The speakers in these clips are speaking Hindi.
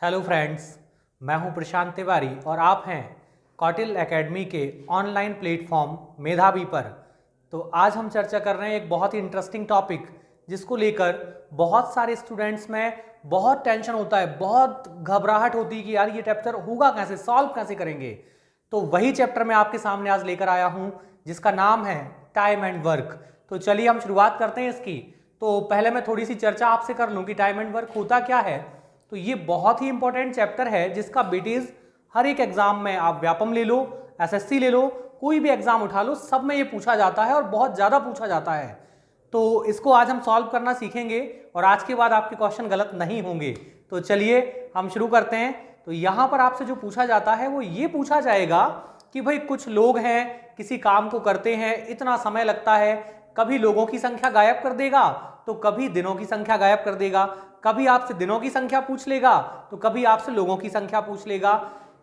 हेलो फ्रेंड्स, मैं हूं प्रशांत तिवारी और आप हैं कौटिल एकेडमी के ऑनलाइन प्लेटफॉर्म मेधावी पर। तो आज हम चर्चा कर रहे हैं एक बहुत ही इंटरेस्टिंग टॉपिक जिसको लेकर बहुत सारे स्टूडेंट्स में बहुत टेंशन होता है, बहुत घबराहट होती है कि यार ये चैप्टर होगा कैसे, सॉल्व कैसे करेंगे। तो वही चैप्टर मैं आपके सामने आज लेकर आया हूं जिसका नाम है टाइम एंड वर्क। तो चलिए हम शुरुआत करते हैं इसकी। तो पहले मैं थोड़ी सी चर्चा आपसे कर लूँ कि टाइम एंड वर्क होता क्या है। तो ये बहुत ही इंपॉर्टेंट चैप्टर है जिसका बेटीज हर एक एग्जाम में, आप व्यापम ले लो, एसएससी ले लो, कोई भी एग्जाम उठा लो, सब में ये पूछा जाता है और बहुत ज़्यादा पूछा जाता है। तो इसको आज हम सॉल्व करना सीखेंगे और आज के बाद आपके क्वेश्चन गलत नहीं होंगे। तो चलिए हम शुरू करते हैं। तो यहाँ पर आपसे जो पूछा जाता है वो ये पूछा जाएगा कि भाई कुछ लोग हैं, किसी काम को करते हैं, इतना समय लगता है, कभी लोगों की संख्या गायब कर देगा तो कभी दिनों की संख्या गायब कर देगा, कभी आपसे दिनों की संख्या पूछ लेगा तो कभी आपसे लोगों की संख्या पूछ लेगा।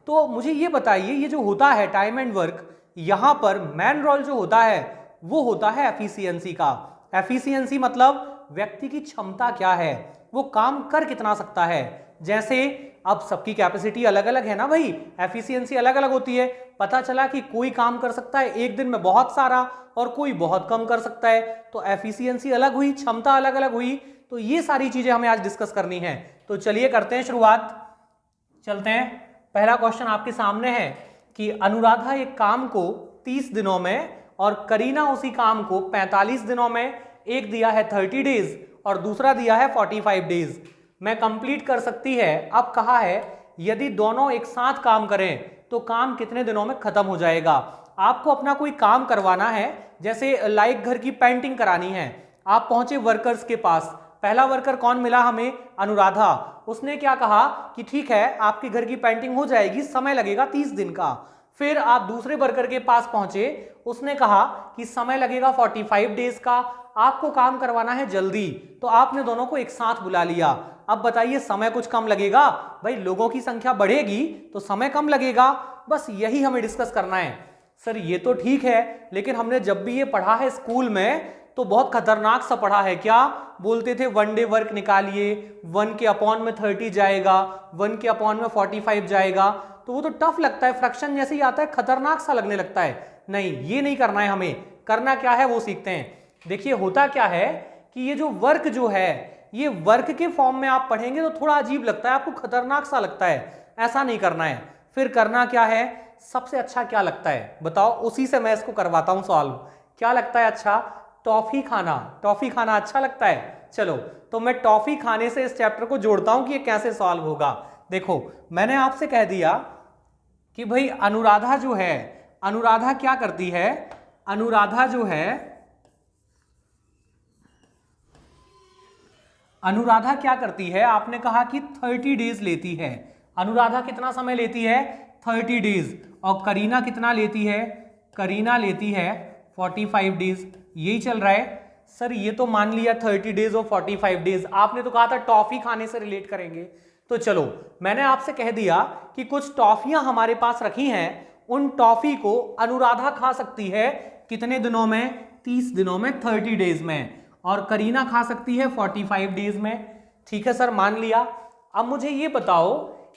तो मुझे ये बताइए, ये जो होता है टाइम एंड वर्क, यहाँ पर मेन रोल जो होता है वो होता है एफिशिएंसी का। एफिशिएंसी मतलब व्यक्ति की क्षमता क्या है, वो काम कर कितना सकता है। जैसे अब सबकी कैपेसिटी अलग अलग है ना भाई, एफिशिएंसी अलग अलग होती है। पता चला कि कोई काम कर सकता है एक दिन में बहुत सारा और कोई बहुत कम कर सकता है, तो एफिशिएंसी अलग हुई, क्षमता अलग अलग हुई। तो ये सारी चीजें हमें आज डिस्कस करनी है। तो चलिए करते हैं शुरुआत, चलते हैं। पहला क्वेश्चन आपके सामने है कि अनुराधा एक काम को 30 दिनों में और करीना उसी काम को 45 दिनों में, एक दिया है 30 डेज और दूसरा दिया है 45 डेज में कंप्लीट कर सकती है। अब कहा है यदि दोनों एक साथ काम करें तो काम कितने दिनों में खत्म हो जाएगा। आपको अपना कोई काम करवाना है, जैसे लाइक घर की पेंटिंग करानी है। आप पहुंचे वर्कर्स के पास, पहला वर्कर कौन मिला हमें, अनुराधा। उसने क्या कहा कि ठीक है आपके घर की पेंटिंग हो जाएगी, समय लगेगा 30 दिन का। फिर आप दूसरे वर्कर के पास पहुंचे, उसने कहा कि समय लगेगा 45 डेज का, आपको काम करवाना है जल्दी, तो आपने दोनों को एक साथ बुला लिया। अब बताइए समय कुछ कम लगेगा, भाई लोगों की संख्या बढ़ेगी तो समय कम लगेगा। बस यही हमें डिस्कस करना है। सर ये तो ठीक है, लेकिन हमने जब भी ये पढ़ा है स्कूल में तो बहुत खतरनाक सा पढ़ा है। क्या बोलते थे, 1 डे वर्क निकालिए, 1 के अपॉन में 30 जाएगा, 1 के अपॉन में 45 जाएगा। तो वो तो टफ लगता है, फ्रैक्शन जैसे ही आता है खतरनाक सा लगने लगता है। नहीं, ये नहीं करना है, हमें करना क्या है वो सीखते हैं। देखिए होता क्या है कि ये जो वर्क जो है, ये वर्क के फॉर्म में आप पढ़ेंगे तो थोड़ा अजीब लगता है, आपको खतरनाक सा लगता है, ऐसा नहीं करना है। फिर करना क्या है, सबसे अच्छा क्या लगता है बताओ, उसी से मैं इसको करवाता हूं सॉल्व। क्या लगता है अच्छा, टॉफी खाना। टॉफी खाना अच्छा लगता है, चलो तो मैं टॉफी खाने से इस चैप्टर को जोड़ता हूं कि ये कैसे सॉल्व होगा। देखो मैंने आपसे कह दिया कि भाई अनुराधा जो है, अनुराधा क्या करती है, अनुराधा जो है, अनुराधा क्या करती है, आपने कहा कि 30 डेज लेती है। अनुराधा कितना समय लेती है, 30 डेज। और करीना कितना लेती है, करीना लेती है 45 डेज। यही चल रहा है। सर ये तो मान लिया 30 डेज और 45 डेज, आपने तो कहा था टॉफी खाने से रिलेट करेंगे। तो चलो मैंने आपसे कह दिया कि कुछ टॉफियां हमारे पास रखी हैं, उन टॉफी को अनुराधा खा सकती है कितने दिनों में, 30 दिनों में, 30 डेज में, और करीना खा सकती है 45 डेज में। ठीक है सर, मान लिया। अब मुझे ये बताओ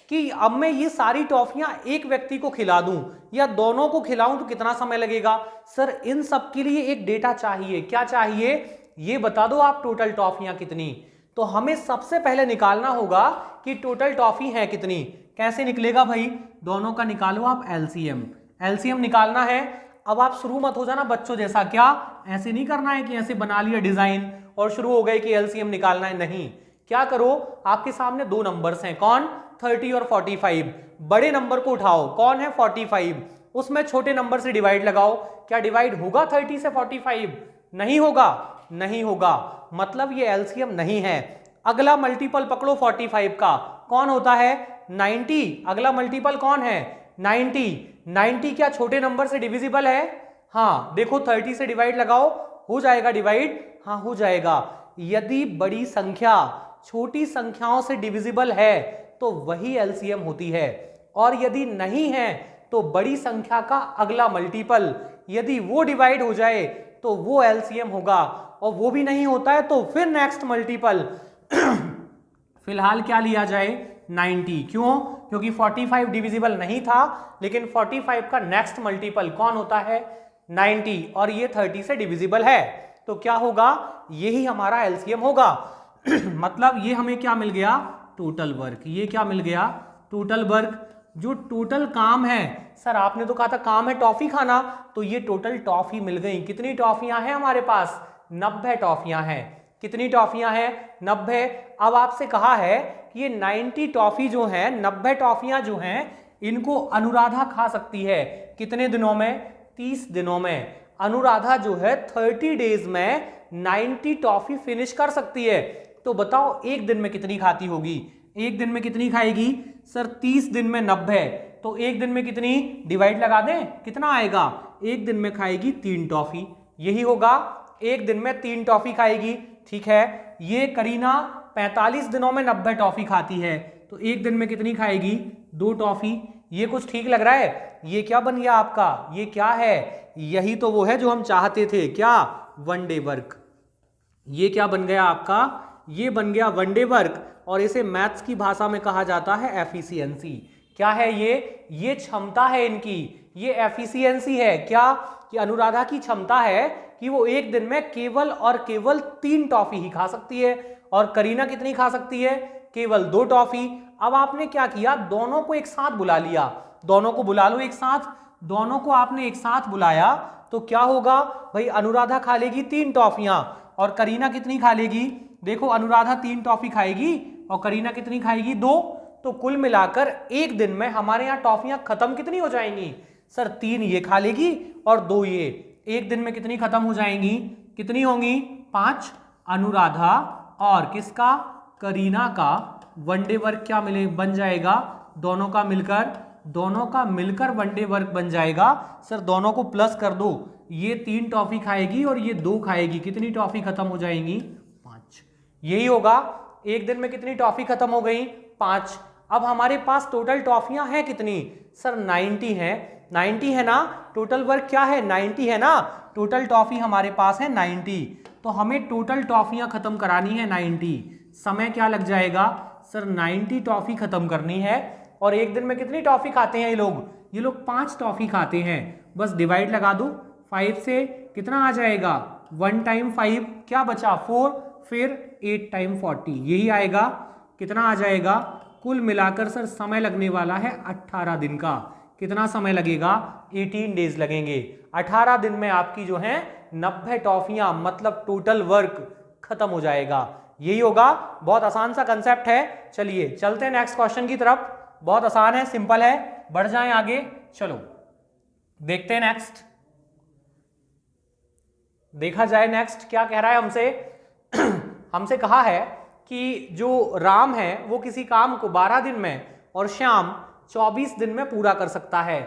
कि अब मैं ये सारी टॉफियां एक व्यक्ति को खिला दूं या दोनों को खिलाऊं तो कितना समय लगेगा। सर इन सब के लिए एक डेटा चाहिए। क्या चाहिए, ये बता दो आप टोटल टॉफियां कितनी। तो हमें सबसे पहले निकालना होगा कि टोटल टॉफी है कितनी। कैसे निकलेगा भाई, दोनों का निकालो आप एलसीएम। एलसीएम निकालना है। अब आप शुरू मत हो जाना बच्चों जैसा, क्या ऐसे नहीं करना है कि ऐसे बना लिया डिजाइन और शुरू हो गए कि एलसीएम निकालना है। नहीं, क्या करो, आपके सामने दो नंबर्स हैं, कौन, 30 और 45। बड़े नंबर को उठाओ, कौन है 45, उसमें छोटे नंबर से डिवाइड लगाओ। क्या डिवाइड होगा 30 से 45, नहीं होगा, नहीं होगा, मतलब ये एलसीएम नहीं है। अगला मल्टीपल पकड़ो 45 का, कौन होता है 90। अगला मल्टीपल कौन है 90। 90 क्या छोटे नंबर से डिविजिबल है, हाँ देखो 30 से डिवाइड लगाओ, हो जाएगा डिवाइड, हाँ हो जाएगा। यदि बड़ी संख्या छोटी संख्याओं से डिविजिबल है तो वही एलसीएम होती है, और यदि नहीं है तो बड़ी संख्या का अगला मल्टीपल यदि वो डिवाइड हो जाए तो वो एलसीएम होगा, और वो भी नहीं होता है तो फिर नेक्स्ट मल्टीपल। फिलहाल क्या लिया जाए, 90। क्यों? क्योंकि 45 डिविजिबल नहीं था, लेकिन 45 का नेक्स्ट मल्टीपल कौन होता है? 90, और ये 30 से डिविजिबल है, तो क्या होगा? यही हमारा एलसीएम होगा। मतलब ये हमें क्या मिल गया? Total work. ये क्या मिल गया? Total work. जो टोटल काम है, सर आपने तो कहा था काम है टॉफी खाना, तो ये टोटल टॉफी मिल गई। कितनी टॉफियां हैं हमारे पास? 90 टॉफियां हैं। कितनी टॉफियां हैं? 90। अब आपसे कहा है कि ये 90 टॉफी जो है, 90 टॉफियां जो हैं, इनको अनुराधा खा सकती है। कितने दिनों में? 30 दिनों में। अनुराधा जो है 30 डेज में 90 टॉफी फिनिश कर सकती है। तो बताओ एक दिन में कितनी खाती होगी? एक दिन में कितनी खाएगी? सर 30 दिन में 90, तो एक दिन में कितनी? डिवाइड लगा दें, कितना आएगा? एक दिन में खाएगी 3 टॉफी। यही होगा, एक दिन में 3 टॉफी खाएगी। ठीक है, ये करीना 45 दिनों में 90 टॉफी खाती है, तो एक दिन में कितनी खाएगी? 2 टॉफी। ये कुछ ठीक लग रहा है? ये क्या बन गया आपका? ये क्या है? यही तो वो है जो हम चाहते थे। क्या? One day work. ये क्या बन गया आपका? ये बन गया वन डे वर्क, और इसे मैथ्स की भाषा में कहा जाता है एफिशिएंसी। क्या है ये क्षमता है इनकी, ये एफिशिएंसी है। क्या? कि अनुराधा की क्षमता है कि वो एक दिन में केवल और केवल 3 टॉफी ही खा सकती है, और करीना कितनी खा सकती है? केवल 2 टॉफी। अब आपने क्या किया? दोनों को एक साथ बुला लिया। दोनों को बुला लो एक साथ। दोनों को आपने एक साथ बुलाया तो क्या होगा भाई? अनुराधा खा लेगी 3 टॉफियां, और करीना कितनी खा लेगी? देखो, अनुराधा 3 टॉफी खाएगी और करीना कितनी खाएगी? 2। तो कुल मिलाकर एक दिन में हमारे यहाँ टॉफियां खत्म कितनी हो जाएंगी? सर 3 ये खा लेगी और 2 ये। एक दिन में कितनी खत्म हो जाएंगी? कितनी होंगी? 5। अनुराधा और किसका? करीना का वनडे वर्क क्या मिले बन जाएगा? दोनों का मिलकर वनडे वर्क बन जाएगा। सर दोनों को प्लस कर दो, ये 3 टॉफी खाएगी और ये 2 खाएगी। कितनी टॉफी खत्म हो जाएंगी? 5। यही होगा। एक दिन में कितनी टॉफी खत्म हो गई? 5। अब हमारे पास टोटल टॉफियां हैं कितनी? सर 90 है। 90 है ना? टोटल वर्क क्या है? 90 है ना? टोटल टॉफी हमारे पास है 90, तो हमें टोटल टॉफियां खत्म करानी है 90। समय क्या लग जाएगा? सर 90 टॉफी खत्म करनी है, और एक दिन में कितनी टॉफी खाते हैं ये लोग? ये लोग 5 टॉफी खाते हैं। बस डिवाइड लगा दो 5 से, कितना आ जाएगा? 1 टाइम 5 क्या बचा? 4, फिर 8 टाइम 40, यही आएगा। कितना आ जाएगा? कुल मिलाकर सर समय लगने वाला है 18 दिन का। कितना समय लगेगा? 18 डेज लगेंगे। 18 दिन में आपकी जो है 90 टॉफियां, मतलब टोटल वर्क खत्म हो जाएगा। यही होगा। बहुत आसान सा कंसेप्ट है। चलिए चलते हैं नेक्स्ट क्वेश्चन की तरफ। बहुत आसान है, सिंपल है, बढ़ जाएं आगे। चलो देखते हैं नेक्स्ट। देखा जाए नेक्स्ट क्या कह रहा है हमसे। हमसे कहा है कि जो राम है वो किसी काम को 12 दिन में और श्याम 24 दिन में पूरा कर सकता है।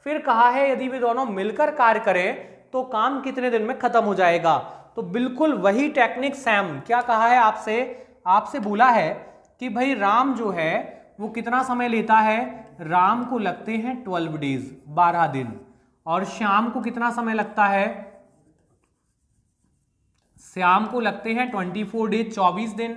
फिर कहा है यदि वे दोनों मिलकर कार्य करें तो काम कितने दिन में खत्म हो जाएगा। तो बिल्कुल वही टेक्निक सेम। क्या कहा है आपसे? आपसे बोला है कि भाई राम जो है वो कितना समय लेता है? राम को लगते हैं 12 डेज, 12 दिन, और श्याम को कितना समय लगता है? श्याम को लगते हैं 24 डेज, 24 दिन।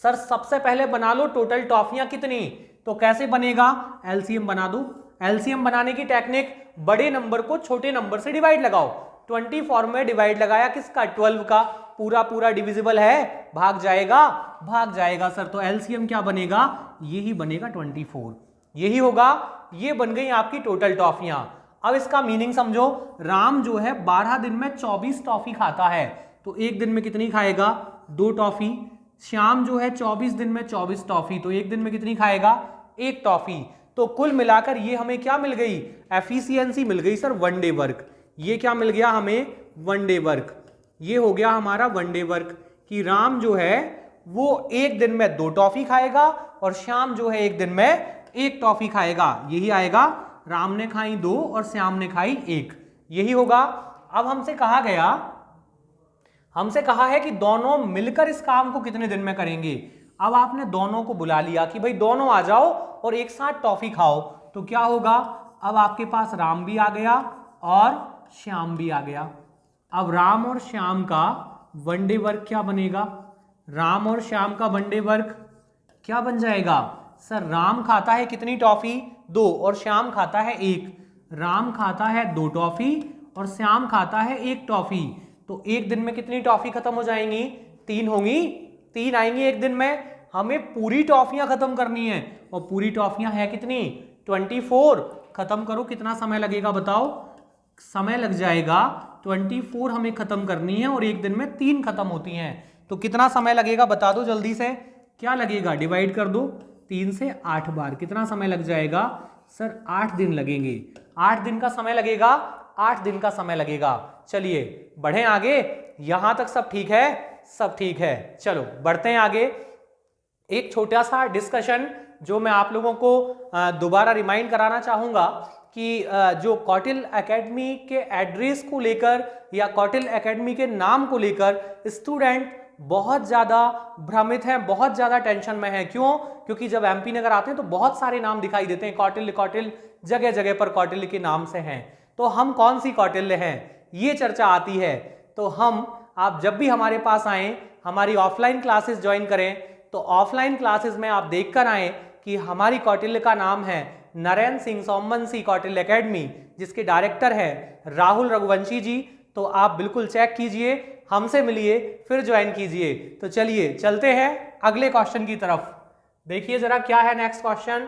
सर सबसे पहले बना लो टोटल टॉफियां कितनी। तो कैसे बनेगा? एलसीएम बना दो। एलसीएम बनाने की टेक्निक, बड़े नंबर को छोटे नंबर से डिवाइड लगाओ। 24 में डिवाइड लगाया किसका? 12 का। पूरा पूरा डिविजिबल है, भाग जाएगा सर। तो एलसीएम क्या बनेगा? यही बनेगा 24। यही होगा। ये बन गई आपकी टोटल टॉफियां। अब इसका मीनिंग समझो। राम जो है 12 दिन में 24 टॉफी खाता है, तो एक दिन में कितनी खाएगा? 2 टॉफी। श्याम जो है 24 दिन में 24 टॉफी, तो एक दिन में कितनी खाएगा? 1 टॉफी। तो कुल मिलाकर ये हमें क्या मिल गई? एफिशिएंसी मिल गई सर, वन डे वर्क। ये क्या मिल गया हमें? One day work. ये हो गया हमारा वन डे वर्क कि राम जो है वो एक दिन में 2 टॉफी खाएगा और श्याम जो है एक दिन में 1 टॉफी खाएगा। यही आएगा। राम ने खाई 2 और श्याम ने खाई 1। यही होगा। अब हमसे कहा है कि दोनों मिलकर इस काम को कितने दिन में करेंगे। अब आपने दोनों को बुला लिया कि भाई दोनों आ जाओ और एक साथ टॉफी खाओ। तो क्या होगा? अब आपके पास राम भी आ गया और श्याम भी आ गया। अब राम और श्याम का वनडे वर्क क्या बनेगा? राम और श्याम का वनडे वर्क क्या बन जाएगा? सर राम खाता है कितनी टॉफी? 2 और श्याम खाता है 1। राम खाता है 2 टॉफी और श्याम खाता है 1 टॉफी। तो एक दिन में कितनी टॉफी खत्म हो जाएंगी? 3 होंगी। 3 आएंगी एक दिन में। हमें पूरी टॉफियां खत्म करनी है और पूरी टॉफियां है कितनी? 24। खत्म करो, कितना समय लगेगा बताओ? समय लग जाएगा 24 हमें खत्म करनी है और एक दिन में 3 खत्म होती हैं। तो कितना समय लगेगा बता दो जल्दी से। क्या लगेगा? डिवाइड कर दो 3 से 8 बार। कितना समय लग जाएगा? सर 8 दिन लगेंगे। 8 दिन का समय लगेगा। 8 दिन का समय लगेगा। चलिए बढ़ें आगे। यहां तक सब ठीक है? सब ठीक है। चलो बढ़ते हैं आगे। एक छोटा सा डिस्कशन जो मैं आप लोगों को दोबारा रिमाइंड कराना चाहूंगा कि जो कौटिल्य एकेडमी के एड्रेस को लेकर या कौटिल्य एकेडमी के नाम को लेकर स्टूडेंट बहुत ज़्यादा भ्रमित हैं, बहुत ज़्यादा टेंशन में हैं। क्यों? क्योंकि जब एमपी नगर आते हैं तो बहुत सारे नाम दिखाई देते हैं। कौटिल्य कौटिल्य जगह जगह पर कौटिल्य के नाम से हैं। तो हम कौन सी कौटिल्य हैं ये चर्चा आती है। तो आप जब भी हमारे पास आएँ, हमारी ऑफलाइन क्लासेस ज्वाइन करें, तो ऑफलाइन क्लासेस में आप देख कर आएँ कि हमारी कौटिल्य का नाम है नरेंद्र सिंह सोमवंशी कौटिल्य एकेडमी, जिसके डायरेक्टर है राहुल रघुवंशी जी। तो आप बिल्कुल चेक कीजिए, हमसे मिलिए, फिर ज्वाइन कीजिए। तो चलिए चलते हैं अगले क्वेश्चन की तरफ। देखिए जरा क्या है नेक्स्ट क्वेश्चन,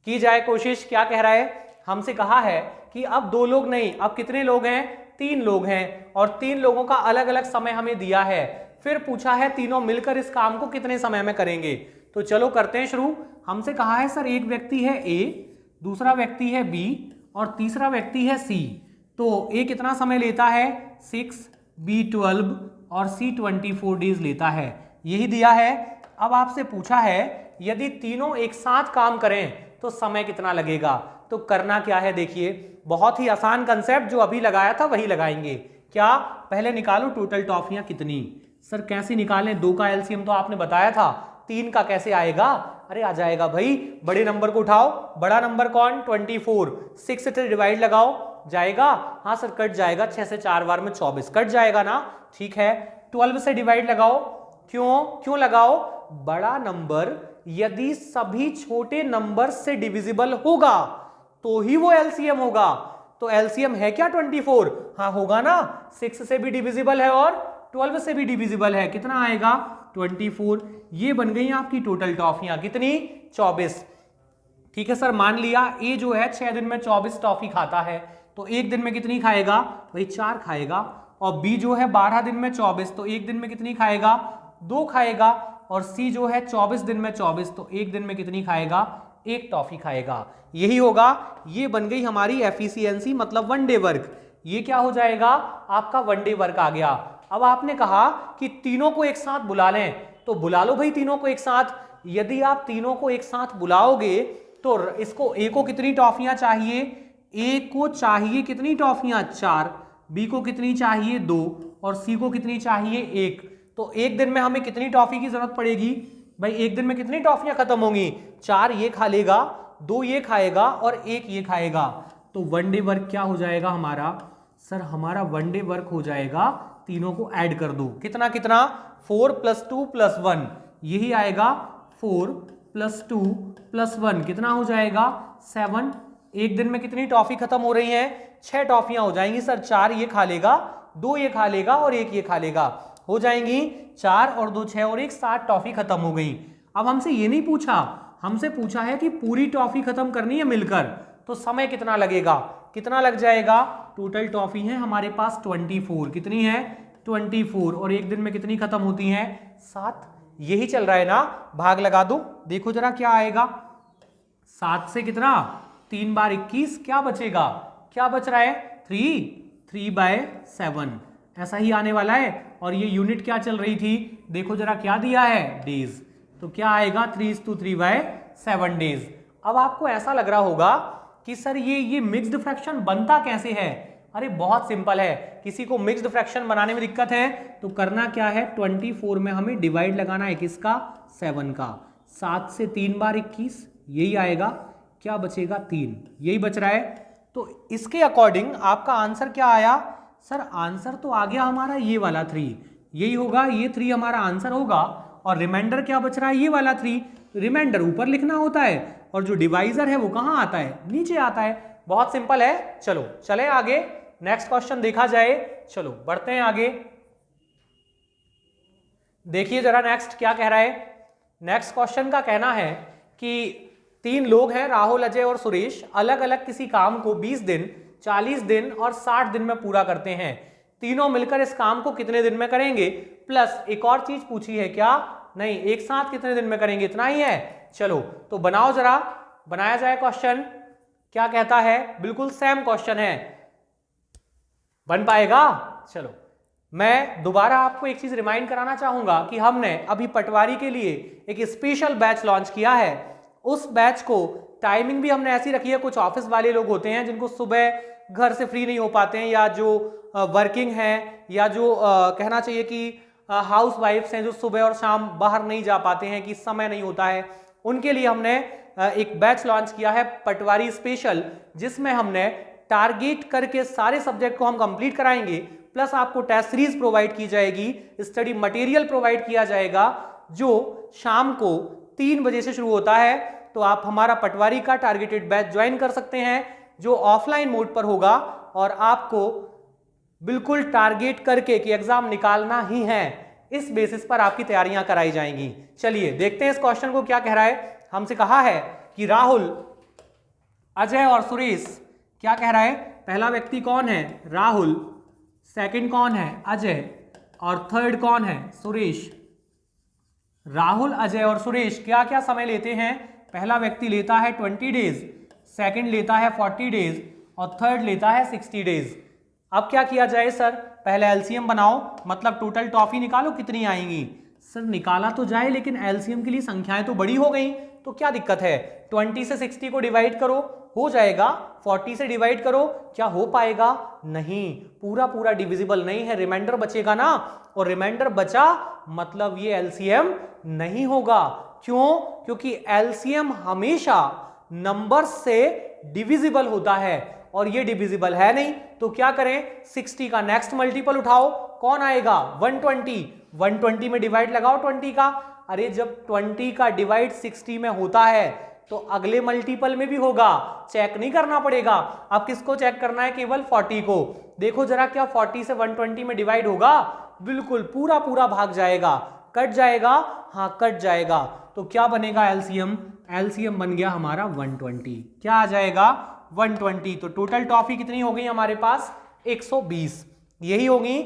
की जाए कोशिश। क्या कह रहा है? हमसे कहा है कि अब 2 लोग नहीं, अब कितने लोग हैं? 3 लोग हैं और 3 लोगों का अलग अलग समय हमें दिया है। फिर पूछा है तीनों मिलकर इस काम को कितने समय में करेंगे। तो चलो करते हैं शुरू। हमसे कहा है सर एक व्यक्ति है ए, दूसरा व्यक्ति है बी और तीसरा व्यक्ति है सी। तो ए कितना समय लेता है? 6, बी 12 और सी 24 डेज लेता है। यही दिया है। अब आपसे पूछा है यदि तीनों एक साथ काम करें तो समय कितना लगेगा। तो करना क्या है देखिए, बहुत ही आसान कंसेप्ट जो अभी लगाया था वही लगाएंगे। क्या? पहले निकालो टोटल टॉफियां कितनी। सर कैसे निकालें? 2 का एलसीएम तो आपने बताया था, 3 का कैसे आएगा? अरे आ जाएगा भाई, बड़े नंबर को उठाओ। बड़ा नंबर कौन? 24। 6 से डिवाइड लगाओ, जाएगा? हाँ सर कट जाएगा। 6 से 4 बार में 24 कट जाएगा ना। ठीक है। 12 से डिवाइड लगाओ। क्यों लगाओ? बड़ा नंबर यदि सभी छोटे नंबर से डिविजिबल होगा तो ही वो एलसीएम होगा। तो एलसीएम है क्या 24? हाँ होगा ना। 6 से भी डिविजिबल है और 12 से भी डिविजिबल है। कितना आएगा? 24। ये बन गई आपकी टोटल टॉफियां। कितनी? 24। ठीक है सर, मान लिया ए जो है 6 दिन में 24 टॉफी खाता है, तो एक दिन में कितनी खाएगा? वही 4 खाएगा। और बी जो है 12 दिन में 24, तो एक दिन में कितनी खाएगा? 2 खाएगा। और सी जो है 24 दिन में 24, तो एक दिन में कितनी खाएगा? 1 टॉफी खाएगा। यही होगा। ये बन गई हमारी एफिशिएंसी, मतलब 1 डे वर्क। ये क्या हो जाएगा? आपका 1 डे वर्क आ गया। अब आपने कहा कि तीनों को एक साथ बुला लें, तो बुला लो भाई तीनों को एक साथ। यदि आप तीनों को एक साथ बुलाओगे तो इसको ए को कितनी टॉफियां चाहिए? ए को चाहिए कितनी टॉफियां? 4। बी को कितनी चाहिए? 2 और सी को कितनी चाहिए? 1। तो एक दिन में हमें कितनी टॉफी की जरूरत पड़ेगी भाई? एक दिन में कितनी टॉफियां खत्म होंगी? 4 ये खा लेगा, 2 ये खाएगा और 1 ये खाएगा। तो 1 डे वर्क क्या हो जाएगा हमारा? सर हमारा 1 डे वर्क हो जाएगा, तीनों को ऐड कर दो। कितना कितना? 4 + 2 + 1, यही आएगा। 4 + 2 + 1 कितना हो जाएगा? 7। एक दिन में कितनी टॉफी खत्म हो रही है? 6 टॉफियां हो जाएंगी सर। 4 ये खा लेगा, 2 ये खा लेगा और 1 ये खा लेगा। हो जाएंगी 4 और 2 6 और 1 7 टॉफी खत्म हो गई। अब हमसे ये नहीं पूछा, हमसे पूछा है कि पूरी टॉफी खत्म करनी है मिलकर, तो समय कितना लगेगा? कितना लग जाएगा? टोटल टॉफी है हमारे पास 24। कितनी है? 24। और एक दिन में कितनी खत्म होती हैं? 7। यही चल रहा है ना। भाग लगा दो, देखो जरा क्या आएगा। 7 से कितना? 3 बार 21, क्या बचेगा? क्या बच रहा है? 3/7 ऐसा ही आने वाला है। और ये यूनिट क्या चल रही थी? देखो जरा क्या दिया है? डेज। तो क्या आएगा? 3/7 डेज। अब आपको ऐसा लग रहा होगा कि सर ये मिक्स्ड फ्रैक्शन बनता कैसे है? अरे बहुत सिंपल है। किसी को मिक्स्ड फ्रैक्शन बनाने में दिक्कत है तो करना क्या है? 24 में हमें डिवाइड लगाना है, किसका? 7 का। 7 से 3 बार 21, यही आएगा। क्या बचेगा? 3, यही बच रहा है। तो इसके अकॉर्डिंग आपका आंसर क्या आया? सर आंसर तो आ गया हमारा ये वाला 3, यही होगा। ये 3 हमारा आंसर होगा और रिमाइंडर क्या बच रहा है? ये वाला 3। रिमाइंडर ऊपर लिखना होता है और जो डिवाइजर है वो कहाँ आता है, नीचे आता है। बहुत सिंपल है। चलो चले आगे, नेक्स्ट क्वेश्चन देखा जाए। चलो बढ़ते हैं आगे, देखिए जरा नेक्स्ट क्या कह रहा है। नेक्स्ट क्वेश्चन का कहना है कि 3 लोग हैं, राहुल, अजय और सुरेश, अलग अलग किसी काम को 20 दिन, 40 दिन और 60 दिन में पूरा करते हैं। तीनों मिलकर इस काम को कितने दिन में करेंगे? प्लस एक और चीज पूछी है क्या? नहीं, एक साथ कितने दिन में करेंगे, इतना ही है। चलो तो बनाओ जरा, बनाया जाए क्वेश्चन। क्या कहता है? बिल्कुल सेम क्वेश्चन है, बन पाएगा? चलो मैं दोबारा आपको एक चीज रिमाइंड कराना चाहूंगा कि हमने अभी पटवारी के लिए एक स्पेशल बैच लॉन्च किया है। उस बैच को टाइमिंग भी हमने ऐसी रखी है, कुछ ऑफिस वाले लोग होते हैं जिनको सुबह घर से फ्री नहीं हो पाते हैं, या जो वर्किंग हैं, या जो कहना चाहिए कि हाउस वाइफ्स हैं जो सुबह और शाम बाहर नहीं जा पाते हैं, कि समय नहीं होता है, उनके लिए हमने एक बैच लॉन्च किया है पटवारी स्पेशल, जिसमें हमने टारगेट करके सारे सब्जेक्ट को हम कंप्लीट कराएंगे। प्लस आपको टेस्ट सीरीज प्रोवाइड की जाएगी, स्टडी मटेरियल प्रोवाइड किया जाएगा, जो शाम को 3 बजे से शुरू होता है। तो आप हमारा पटवारी का टारगेटेड बैच ज्वाइन कर सकते हैं, जो ऑफलाइन मोड पर होगा, और आपको बिल्कुल टारगेट करके कि एग्जाम निकालना ही है, इस बेसिस पर आपकी तैयारियां कराई जाएंगी। चलिए देखते हैं इस क्वेश्चन को क्या कह रहा है। हमसे कहा है कि राहुल, अजय और सुरेश, क्या कह रहा है? पहला व्यक्ति कौन है? राहुल, सेकंड कौन है? अजय, और थर्ड कौन है? सुरेश। राहुल, अजय और सुरेश क्या क्या समय लेते हैं? पहला व्यक्ति लेता है 20 डेज, सेकंड लेता है 40 डेज, और थर्ड लेता है 60 डेज। अब क्या किया जाए सर? पहले एलसीएम बनाओ, मतलब टोटल टॉफी निकालो कितनी आएंगी। सर निकाला तो जाए, लेकिन एलसीएम के लिए संख्याएं तो बड़ी हो गई, तो क्या दिक्कत है? 20 से 60 को डिवाइड करो, हो जाएगा। 40 से डिवाइड करो, क्या हो पाएगा? नहीं, पूरा पूरा डिविजिबल नहीं है, रिमाइंडर बचेगा ना, और रिमाइंडर बचा मतलब ये एलसीएम नहीं होगा। क्यों? क्योंकि एलसीएम हमेशा नंबर से डिविजिबल होता है, और ये डिविजिबल है नहीं। तो क्या करें? 60 का नेक्स्ट मल्टीपल उठाओ, कौन आएगा? 120। 120 में डिवाइड लगाओ 20 का। अरे जब 20 का डिवाइड 60 में होता है तो अगले मल्टीपल में भी होगा, चेक नहीं करना पड़ेगा। अब किसको चेक करना है? केवल 40 को। देखो जरा, क्या 40 से 120 में डिवाइड होगा? बिल्कुल पूरा पूरा भाग जाएगा, कट जाएगा। हाँ कट जाएगा, तो क्या बनेगा? एलसीएम। एलसीएम बन गया हमारा 120। क्या आ जाएगा? 120। तो टोटल टॉफी कितनी हो गई हमारे पास? 120, यही होगी।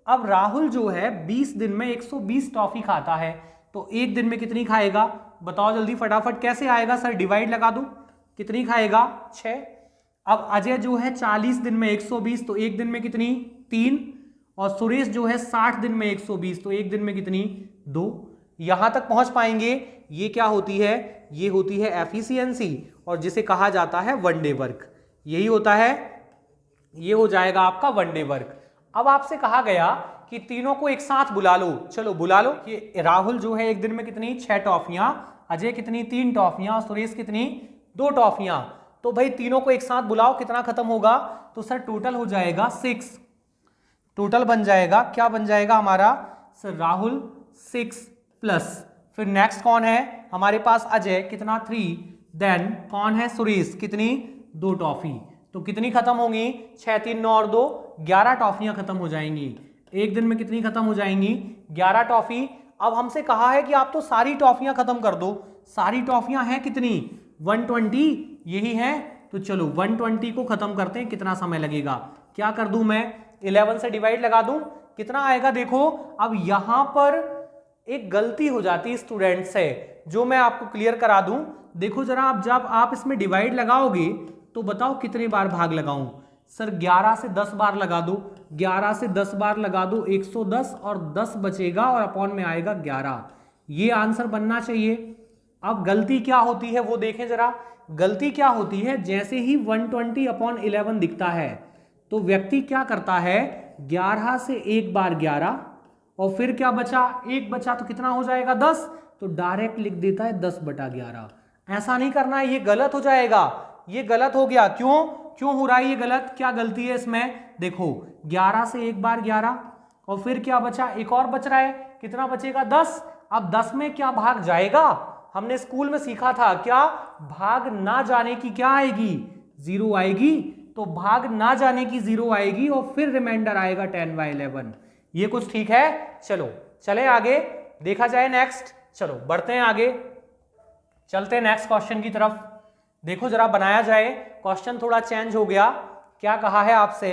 अब राहुल जो है 20 दिन में 120 टॉफी खाता है, तो एक दिन में कितनी खाएगा? बताओ जल्दी फटाफट, कैसे आएगा सर? डिवाइड लगा दो, कितनी खाएगा? 6। अब अजय जो है 40 दिन में 120, तो एक दिन में कितनी? 3। और सुरेश जो है 60 दिन में 120, तो एक दिन में कितनी? 2। यहां तक पहुंच पाएंगे। ये क्या होती है? ये होती है एफिशिएंसी, और जिसे कहा जाता है वनडे वर्क, यही होता है। ये हो जाएगा आपका वनडे वर्क। अब आपसे कहा गया कि तीनों को एक साथ बुला लो, चलो बुला लो। ये राहुल जो है एक दिन में कितनी? 6 टॉफियां, अजय कितनी? 3 टॉफियां, और सुरेश कितनी? 2 टॉफियां। तो भाई तीनों को एक साथ बुलाओ, कितना खत्म होगा? तो सर टोटल हो जाएगा 6। टोटल बन जाएगा, क्या बन जाएगा हमारा? सर राहुल 6 प्लस, फिर नेक्स्ट कौन है हमारे पास? अजय, कितना? 3। देन कौन है? सुरेश, कितनी? 2 टॉफी। तो कितनी खत्म होंगी? 6, 3, 9 और 2, 11 टॉफियां खत्म हो जाएंगी। एक दिन में कितनी खत्म हो जाएंगी? 11 टॉफी। अब हमसे कहा है कि आप तो सारी टॉफियां खत्म कर दो। सारी टॉफियां हैं कितनी? 120, यही है। तो चलो 120 को खत्म करते हैं, कितना समय लगेगा? क्या कर दूं मैं? 11 से डिवाइड लगा दूं, कितना आएगा? देखो अब यहां पर एक गलती हो जाती है स्टूडेंट से, जो मैं आपको क्लियर करा दूं। देखो जरा, आप जब आप इसमें डिवाइड लगाओगे तो बताओ कितने बार भाग लगाऊं? सर 11 से 10 बार लगा दो। 11 से 10 बार लगा दो, 110, और 10 बचेगा और अपॉन में आएगा 11। ये आंसर बनना चाहिए। अब गलती क्या होती है वो देखें जरा। गलती क्या होती है? जैसे ही 120/11 दिखता है तो व्यक्ति क्या करता है? 11 से एक बार 11, और फिर क्या बचा? 1 बचा, तो कितना हो जाएगा? 10। तो डायरेक्ट लिख देता है 10/11। ऐसा नहीं करना है, ये गलत हो जाएगा। ये गलत हो गया। क्यों हो रहा है ये गलत? क्या गलती है इसमें? देखो 11 से एक बार 11, और फिर क्या बचा? एक और बच रहा है, कितना बचेगा? 10। अब 10 में क्या भाग जाएगा? हमने स्कूल में सीखा था क्या, भाग ना जाने की क्या आएगी, 0 आएगी। तो भाग ना जाने की 0 आएगी और फिर रिमाइंडर आएगा 10/11। ये कुछ ठीक है। चलो चले आगे, देखा जाए नेक्स्ट। चलो बढ़ते हैं आगे, चलते हैं नेक्स्ट क्वेश्चन की तरफ। देखो जरा बनाया जाए, क्वेश्चन थोड़ा चेंज हो गया। क्या कहा है आपसे,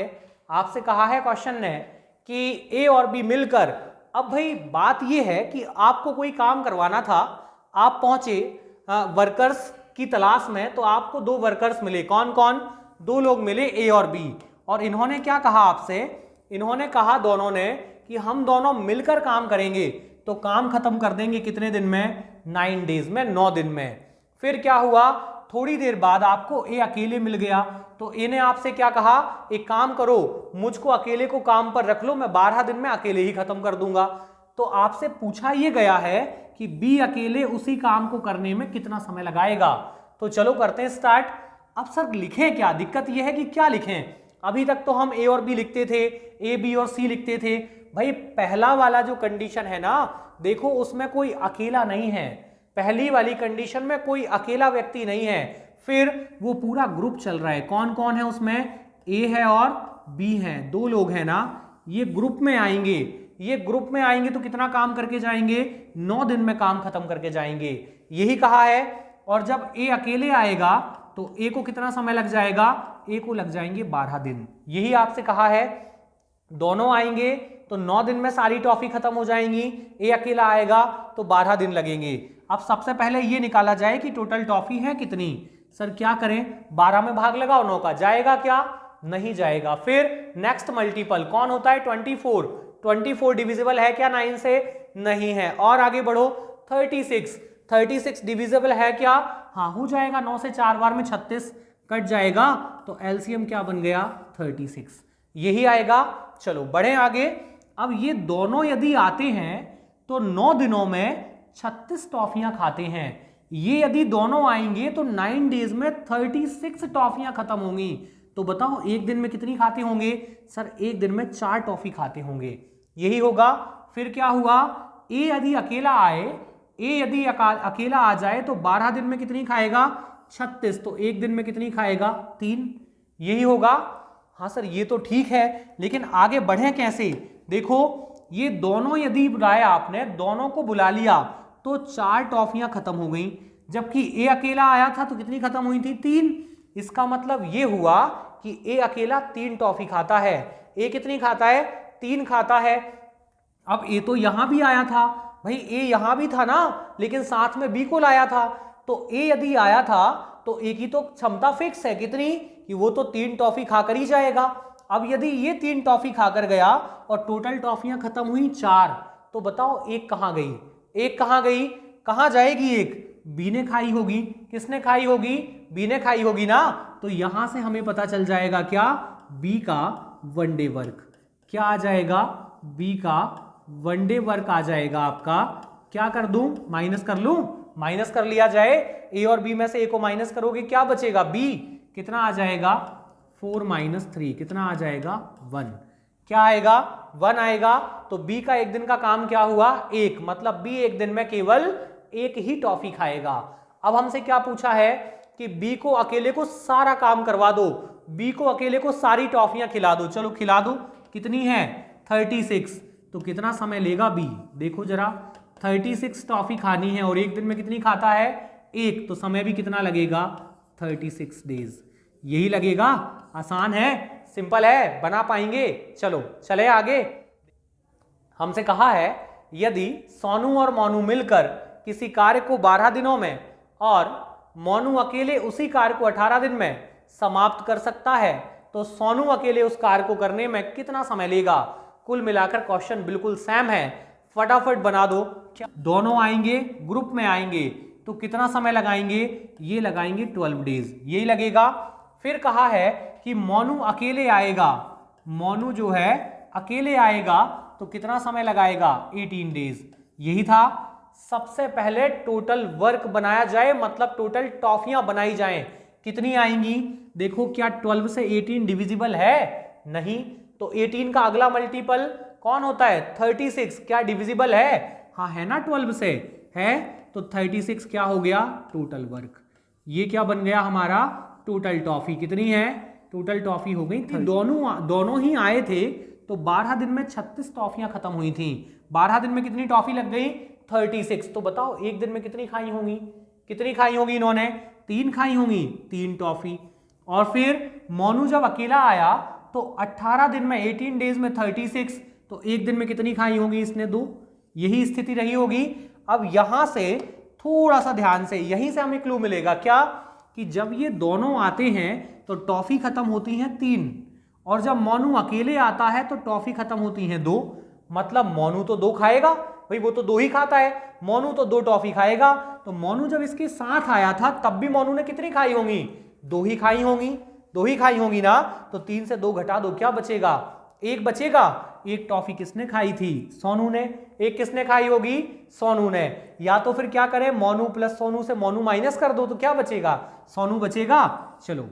आपसे कहा है क्वेश्चन ने कि ए और बी मिलकर, अब भाई बात ये है कि आपको कोई काम करवाना था, आप पहुंचे वर्कर्स की तलाश में, तो आपको 2 वर्कर्स मिले। कौन कौन, 2 लोग मिले, ए और बी। और इन्होंने क्या कहा आपसे, इन्होंने कहा दोनों ने कि हम दोनों मिलकर काम करेंगे तो काम खत्म कर देंगे कितने दिन में, 9 डेज में, 9 दिन में। फिर क्या हुआ, थोड़ी देर बाद आपको ए अकेले मिल गया, तो ए ने आपसे क्या कहा, एक काम करो, मुझको अकेले को काम पर रख लो, मैं 12 दिन में अकेले ही खत्म कर दूंगा। तो आपसे पूछा यह गया है कि बी अकेले उसी काम को करने में कितना समय लगाएगा। तो चलो करते हैं स्टार्ट। अब सर लिखें क्या, दिक्कत यह है कि क्या लिखें, अभी तक तो हम ए और बी लिखते थे, ए बी और सी लिखते थे। भाई पहला वाला जो कंडीशन है ना, देखो उसमें कोई अकेला नहीं है, पहली वाली कंडीशन में कोई अकेला व्यक्ति नहीं है, फिर वो पूरा ग्रुप चल रहा है। कौन कौन है उसमें, ए है और बी है, 2 लोग हैं ना, ये ग्रुप में आएंगे, ये ग्रुप में आएंगे तो कितना काम करके जाएंगे, 9 दिन में काम खत्म करके जाएंगे, यही कहा है। और जब ए अकेले आएगा तो ए को कितना समय लग जाएगा, ए को लग जाएंगे 12 दिन, यही आपसे कहा है। दोनों आएंगे तो 9 दिन में सारी टॉफी खत्म हो जाएंगी, ए अकेला आएगा तो 12 दिन लगेंगे। अब सबसे पहले ये निकाला जाए कि टोटल टॉफी है कितनी। सर क्या करें, 12 में भाग लगाओ, 9 का जाएगा क्या, नहीं जाएगा। फिर नेक्स्ट मल्टीपल कौन होता है, 24, 24 डिविजिबल है क्या 9 से, नहीं है। और आगे बढ़ो, 36, 36 डिविजिबल है क्या, हाँ हो जाएगा, 9 से 4 बार में 36 कट जाएगा, तो एलसीएम क्या बन गया, 36, यही आएगा। चलो बढ़े आगे। अब ये दोनों यदि आते हैं तो 9 दिनों में 36 टॉफियां खाते हैं, ये यदि दोनों आएंगे तो 9 डेज में 36 टॉफियां खत्म होंगी। तो बताओ एक दिन में कितनी खाते होंगे, सर एक दिन में 4 टॉफी खाते होंगे, यही होगा। फिर क्या हुआ, ए यदि अकेला आए, ए यदि अकेला आ जाए तो 12 दिन में कितनी खाएगा, 36, तो एक दिन में कितनी खाएगा, 3, यही होगा। हाँ सर ये तो ठीक है, लेकिन आगे बढ़े कैसे, देखो ये दोनों यदि बुलाया आपने, दोनों को बुला लिया तो 4 टॉफियां खत्म हो गई, जबकि ए अकेला आया था तो कितनी खत्म हुई थी, 3। इसका मतलब ये हुआ कि ए अकेला 3 टॉफी खाता है, ए कितनी खाता है, 3 खाता है। अब ए तो यहां भी आया था, भाई ए यहां भी था ना, लेकिन साथ में बी को लाया था, तो ए यदि आया था तो ए की तो क्षमता फिक्स है कितनी, कि वो तो 3 टॉफी खाकर ही जाएगा। अब यदि ये 3 टॉफी खाकर गया और टोटल टॉफियां खत्म हुई 4, तो बताओ एक कहां गई, एक कहां गई, कहां जाएगी एक, बी ने खाई होगी, किसने खाई होगी, बी ने खाई होगी ना। तो यहां से हमें पता चल जाएगा क्या, बी का वनडे वर्क क्या आ जाएगा, बी का वनडे वर्क आ जाएगा आपका। क्या कर दूं, माइनस कर लूं, माइनस कर लिया जाए, ए और बी में से ए को माइनस करोगे क्या बचेगा, बी, कितना आ जाएगा, 4 - 3 कितना आ जाएगा, 1, क्या आएगा, 1 आएगा। तो बी का एक दिन का काम क्या हुआ, 1, मतलब बी एक दिन में केवल 1 ही टॉफी खाएगा। अब हमसे क्या पूछा है कि बी को अकेले को सारा काम करवा दो, बी को अकेले को सारी टॉफियां खिला दो। चलो खिला दो, कितनी है, 36, तो कितना समय लेगा बी, देखो जरा, 36 टॉफी खानी है और एक दिन में कितनी खाता है, 1, तो समय भी कितना लगेगा, 36 डेज, यही लगेगा। आसान है, सिंपल है, बना पाएंगे। चलो चले आगे। हमसे कहा है यदि सोनू और मोनू मिलकर किसी कार्य को 12 दिनों में और मोनू अकेले उसी कार्य को 18 दिन में समाप्त कर सकता है, तो सोनू अकेले उस कार्य को करने में कितना समय लेगा। कुल मिलाकर क्वेश्चन बिल्कुल सेम है, फटाफट बना दो। क्या दोनों आएंगे, ग्रुप में आएंगे, तो कितना समय लगाएंगे, ये लगाएंगे 12 डेज, यही लगेगा। फिर कहा है कि मोनू अकेले आएगा, मोनू जो है अकेले आएगा तो कितना समय लगाएगा, 18 डेज, यही था। सबसे पहले टोटल वर्क बनाया जाए, मतलब टोटल टॉफियां बनाई जाएं, कितनी आएंगी, देखो क्या 12 से 18 डिविजिबल है, नहीं, तो 18 का अगला मल्टीपल कौन होता है, 36, क्या डिविजिबल है, हाँ है ना 12 से, है, तो 36 क्या हो गया टोटल वर्क। ये क्या बन गया हमारा टोटल टॉफी। कितनी है टोटल टॉफी हो गई। दोनों ही आए थे तो 12 दिन में 36 टॉफियां खत्म हुई थी। 12 दिन में कितनी टॉफी लग गई 36। तो बताओ एक दिन में कितनी खाई होंगी, कितनी खाई होंगी इन्होंने 3 खाई होंगी 3 टॉफी। और फिर मोनू जब अकेला आया तो 18 दिन में 18 डेज में 36, तो एक दिन में कितनी खाई होंगी इसने 2। यही स्थिति रही होगी। अब यहां से थोड़ा सा ध्यान से, यहीं से हमें क्लू मिलेगा क्या कि जब ये दोनों आते हैं तो टॉफी खत्म होती हैं 3, और जब मोनू अकेले आता है तो टॉफी खत्म होती हैं 2। मतलब मोनू तो 2 खाएगा भाई, वो तो 2 ही खाता है, मोनू तो 2 टॉफी खाएगा। तो मोनू जब इसके साथ आया था तब भी मोनू ने कितनी खाई होंगी 2 ही खाई होंगी, 2 ही खाई होंगी ना। तो 3 से 2 घटा दो, क्या बचेगा 1 बचेगा। एक टॉफी किसने खाई थी सोनू ने, एक किसने खाई होगी सोनू ने। या तो फिर क्या करें मोनू प्लस सोनू से मोनू माइनस कर दो तो क्या बचेगा सोनू बचेगा। चलो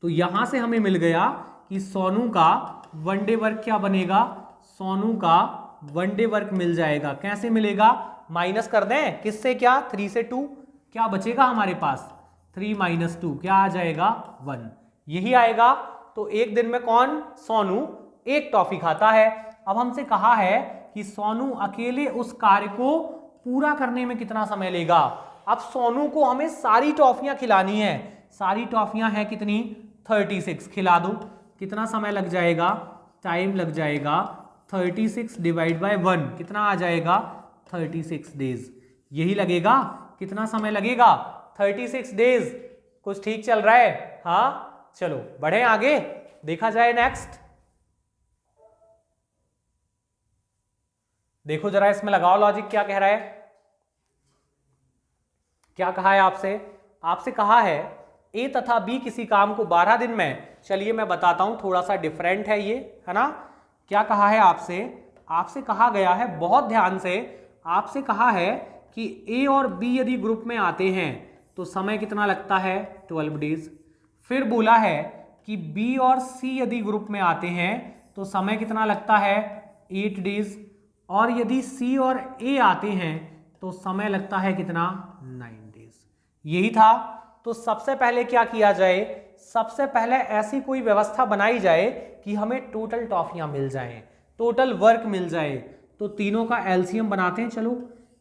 तो यहां से हमें मिल गया कि सोनू का वनडे वर्क क्या बनेगा, सोनू का वनडे वर्क मिल जाएगा। कैसे मिलेगा माइनस कर दें किससे, क्या 3 से 2, क्या बचेगा हमारे पास 3 माइनस 2 क्या आ जाएगा 1, यही आएगा। तो एक दिन में कौन सोनू 1 टॉफी खाता है। अब हमसे कहा है कि सोनू अकेले उस कार्य को पूरा करने में कितना समय लेगा। अब सोनू को हमें सारी टॉफियां खिलानी है, सारी टॉफियां हैं कितनी 36, खिला दो। कितना समय लग जाएगा, टाइम लग जाएगा 36 डिवाइड बाय 1 कितना आ जाएगा 36 डेज, यही लगेगा। कितना समय लगेगा 36 डेज। कुछ ठीक चल रहा है, हाँ चलो बढ़े आगे, देखा जाए नेक्स्ट। देखो जरा इसमें लगाओ लॉजिक, क्या कह रहा है, क्या कहा है आपसे, आपसे कहा है ए तथा बी किसी काम को 12 दिन में, चलिए मैं बताता हूं थोड़ा सा डिफरेंट है ये, है ना। क्या कहा है आपसे, आपसे कहा गया है बहुत ध्यान से, आपसे कहा है कि ए और बी यदि ग्रुप में आते हैं तो समय कितना लगता है 12 डेज। फिर बोला है कि बी और सी यदि ग्रुप में आते हैं तो समय कितना लगता है 8 डेज, और यदि सी और ए आते हैं तो समय लगता है कितना 9 डेज। यही था। तो सबसे पहले क्या किया जाए, सबसे पहले ऐसी कोई व्यवस्था बनाई जाए कि हमें टोटल टॉफियां मिल जाएं, टोटल वर्क मिल जाए। तो तीनों का एलसीएम बनाते हैं। चलो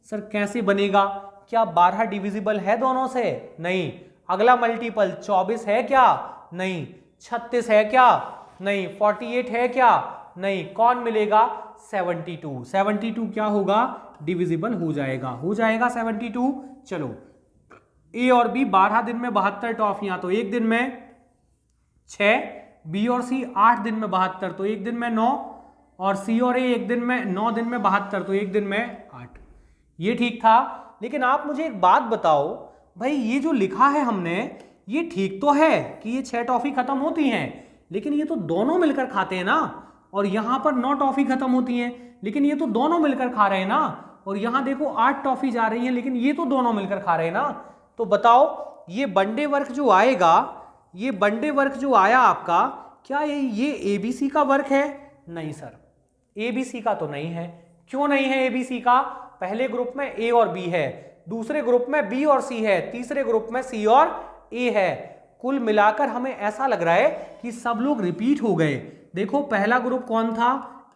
सर कैसे बनेगा, क्या 12 डिविजिबल है दोनों से, नहीं। अगला मल्टीपल 24 है क्या, नहीं। 36 है क्या, नहीं। 48 है क्या, नहीं। कौन मिलेगा 72, 72 क्या होगा डिविजिबल हो जाएगा, हो जाएगा 72। चलो ए और बी 12 दिन में 72 टॉफियां तो एक दिन में 6, बी और सी 8 दिन में 72 तो एक दिन में 9, और सी और ए एक दिन में 9 दिन में 72 तो एक दिन में 8। ये ठीक था। लेकिन आप मुझे एक बात बताओ भाई, ये जो लिखा है हमने ये ठीक तो है कि ये 6 टॉफी खत्म होती हैं, लेकिन ये तो दोनों मिलकर खाते हैं ना। और यहां पर 9 टॉफी खत्म होती हैं, लेकिन ये तो दोनों मिलकर खा रहे हैं ना। और यहां देखो 8 टॉफी जा रही हैं, लेकिन ये तो दोनों मिलकर खा रहे हैं ना। तो बताओ ये वनडे वर्क जो आएगा, ये वनडे वर्क जो आया आपका, क्या ये एबीसी का वर्क है, नहीं सर एबीसी का तो नहीं है। क्यों नहीं है एबीसी का, पहले ग्रुप में ए और बी है, दूसरे ग्रुप में बी और सी है, तीसरे ग्रुप में सी और ए है। कुल मिलाकर हमें ऐसा लग रहा है कि सब लोग रिपीट हो गए। देखो पहला ग्रुप कौन था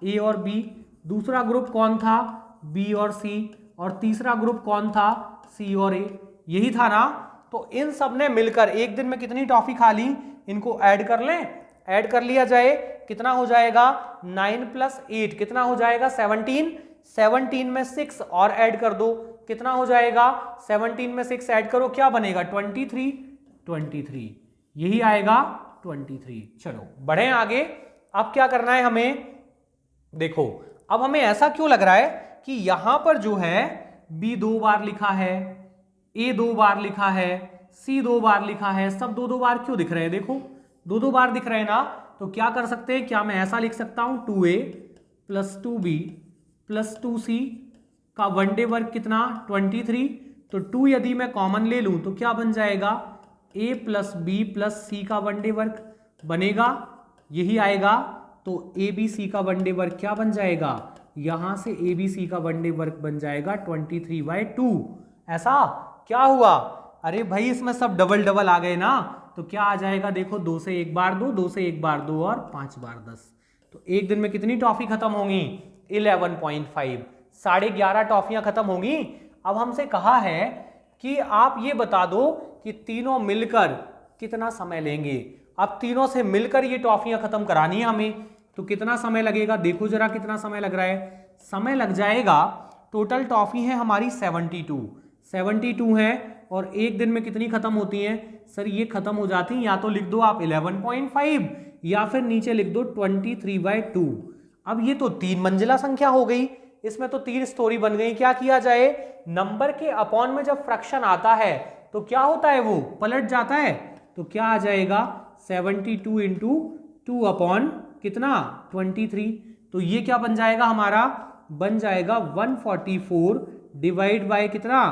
ए और बी, दूसरा ग्रुप कौन था बी और सी, और तीसरा ग्रुप कौन था सी और ए, यही था ना। तो इन सब ने मिलकर एक दिन में कितनी टॉफी खा ली, इनको ऐड कर लें, ऐड कर लिया जाए, कितना हो जाएगा 9 + 8 कितना हो जाएगा 17, 17 में 6 और ऐड कर दो, कितना हो जाएगा 17 में 6 ऐड करो क्या बनेगा 23, 23 यही आएगा 23। चलो बढ़े आगे। अब क्या करना है हमें, देखो अब हमें ऐसा क्यों लग रहा है कि यहां पर जो है बी 2 बार लिखा है, ए 2 बार लिखा है, सी 2 बार लिखा है, सब 2 बार क्यों दिख रहे हैं, देखो 2 बार दिख रहे हैं ना। तो क्या कर सकते हैं, क्या मैं ऐसा लिख सकता हूं 2a + 2b + 2c का वनडे वर्क कितना 23। तो 2 यदि मैं कॉमन ले लूं तो क्या बन जाएगा a + b + c का वनडे वर्क बनेगा, यही आएगा। तो abc का वनडे वर्क क्या बन जाएगा, यहां से abc का वनडे वर्क बन जाएगा 23/2, ऐसा क्या हुआ? अरे भाई इसमें सब डबल डबल आ गए ना, तो क्या आ जाएगा? देखो 2 से एक बार 2, 2 से एक बार 2 और 5 बार 10। तो एक दिन में कितनी टॉफी खत्म होंगी? 11.5, 11.5 टॉफियां खत्म होंगी। अब हमसे कहा है कि आप ये बता दो कि तीनों मिलकर कितना समय लेंगे। अब तीनों से मिलकर ये टॉफियां खत्म करानी है हमें, तो कितना समय लगेगा? देखो जरा कितना समय लग रहा है। समय लग जाएगा, टोटल टॉफी है हमारी 72 है, और एक दिन में कितनी खत्म होती हैं? सर ये खत्म हो जाती हैं, या तो लिख दो आप 11.5 या फिर नीचे लिख दो 23/2। अब ये तो 3 मंजिला संख्या हो गई, इसमें तो 3 स्टोरी बन गई। क्या किया जाए? नंबर के अपॉन में जब फ्रैक्शन आता है तो क्या होता है? वो पलट जाता है। तो क्या आ जाएगा? 72 इंटू 2 अपॉन कितना? 23। तो ये क्या बन जाएगा हमारा? बन जाएगा 144 डिवाइड बाय कितना?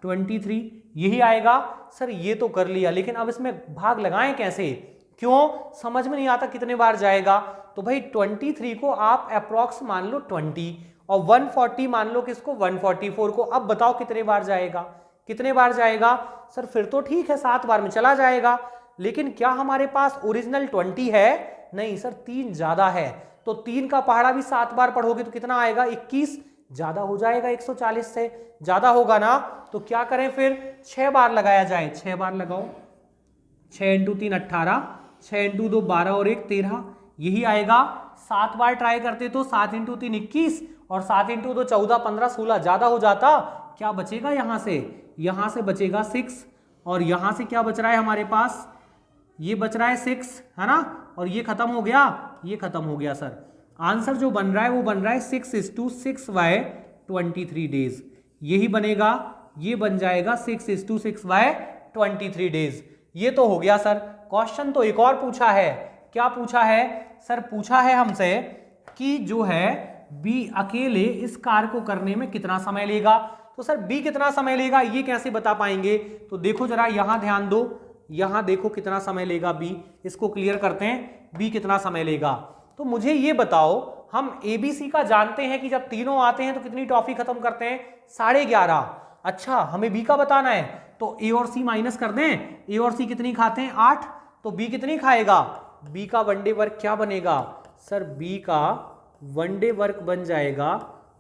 23। यही आएगा। सर ये तो कर लिया, लेकिन अब इसमें भाग लगाएं कैसे? क्यों समझ में नहीं आता कितने बार जाएगा? तो भाई 23 को आप अप्रॉक्स मान लो 20 और 140 मान लो किसको? 144 को। अब बताओ कितने बार जाएगा? कितने बार जाएगा? सर फिर तो ठीक है 7 बार में चला जाएगा, लेकिन क्या हमारे पास ओरिजिनल 20 है? नहीं सर, 3 ज्यादा है, तो 3 का पहाड़ा भी 7 बार पढ़ोगे तो कितना आएगा? 21। ज्यादा हो जाएगा 140 से, ज्यादा होगा ना। तो क्या करें फिर? 6 बार लगाया जाए। 6 बार लगाओ। 6 इंटू 3 18, 6 इंटू 2 12 और 1 13, यही आएगा। 7 बार ट्राई करते तो 7 इंटू 3 21 और 7 इंटू 2 14 15 16, ज्यादा हो जाता। क्या बचेगा यहां से? यहां से बचेगा 6, और यहां से क्या बच रहा है हमारे पास? ये बच रहा है 6, है ना। और ये खत्म हो गया, ये खत्म हो गया। सर आंसर जो बन रहा है वो बन रहा है 6:6 बाय 23 डेज। यही बनेगा, ये बन जाएगा 6:6 बाय 23 डेज। ये तो हो गया सर। क्वेश्चन तो एक और पूछा है। क्या पूछा है? सर पूछा है हमसे कि जो है बी अकेले इस कार्य को करने में कितना समय लेगा। तो सर बी कितना समय लेगा ये कैसे बता पाएंगे? तो देखो जरा यहां ध्यान दो, यहां देखो कितना समय लेगा बी। इसको क्लियर करते हैं, बी कितना समय लेगा। तो मुझे ये बताओ, हम एबीसी का जानते हैं कि जब तीनों आते हैं तो कितनी टॉफी खत्म करते हैं? 11.5। अच्छा हमें बी का बताना है, तो ए और सी माइनस कर दें। ए और सी कितनी खाते हैं? 8। तो बी कितनी खाएगा? बी का वनडे वर्क क्या बनेगा? सर बी का वनडे वर्क बन जाएगा,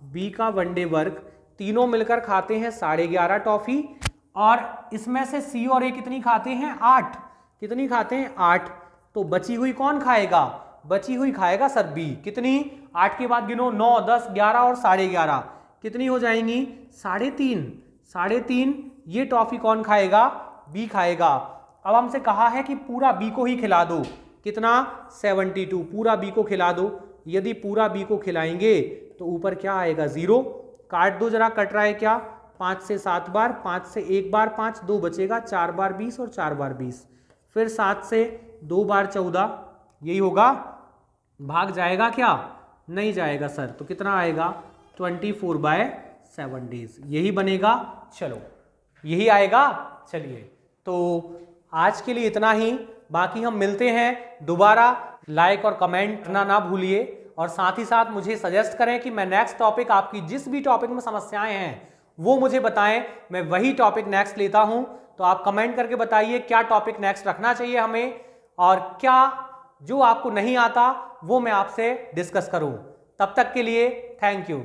बी का वनडे वर्क तीनों मिलकर खाते हैं 11.5 टॉफी, और इसमें से सी और ए कितनी खाते हैं? 8। कितनी खाते हैं? 8। तो बची हुई कौन खाएगा? बची हुई खाएगा सर बी। कितनी? 8 के बाद गिनो, 9 10 11 और 11.5, कितनी हो जाएंगी? 3.5। ये टॉफी कौन खाएगा? बी खाएगा। अब हमसे कहा है कि पूरा बी को ही खिला दो। कितना? 72। पूरा बी को खिला दो। यदि पूरा बी को खिलाएंगे तो ऊपर क्या आएगा? 0। काट दो जरा, कट रहा है क्या? 5 से 7 बार, 5 से 1 बार 5, 2 बचेगा, 4 बार 20 और 4 बार 20, फिर 7 से 2 बार 14, यही होगा। भाग जाएगा क्या? नहीं जाएगा सर। तो कितना आएगा? 24/7 डेज, यही बनेगा। चलो यही आएगा। चलिए तो आज के लिए इतना ही, बाकी हम मिलते हैं दोबारा। लाइक और कमेंट करना ना भूलिए, और साथ ही साथ मुझे सजेस्ट करें कि मैं नेक्स्ट टॉपिक, आपकी जिस भी टॉपिक में समस्याएं हैं वो मुझे बताएं, मैं वही टॉपिक नेक्स्ट लेता हूं। तो आप कमेंट करके बताइए क्या टॉपिक नेक्स्ट रखना चाहिए हमें, और क्या जो आपको नहीं आता वो मैं आपसे डिस्कस करूं। तब तक के लिए थैंक यू।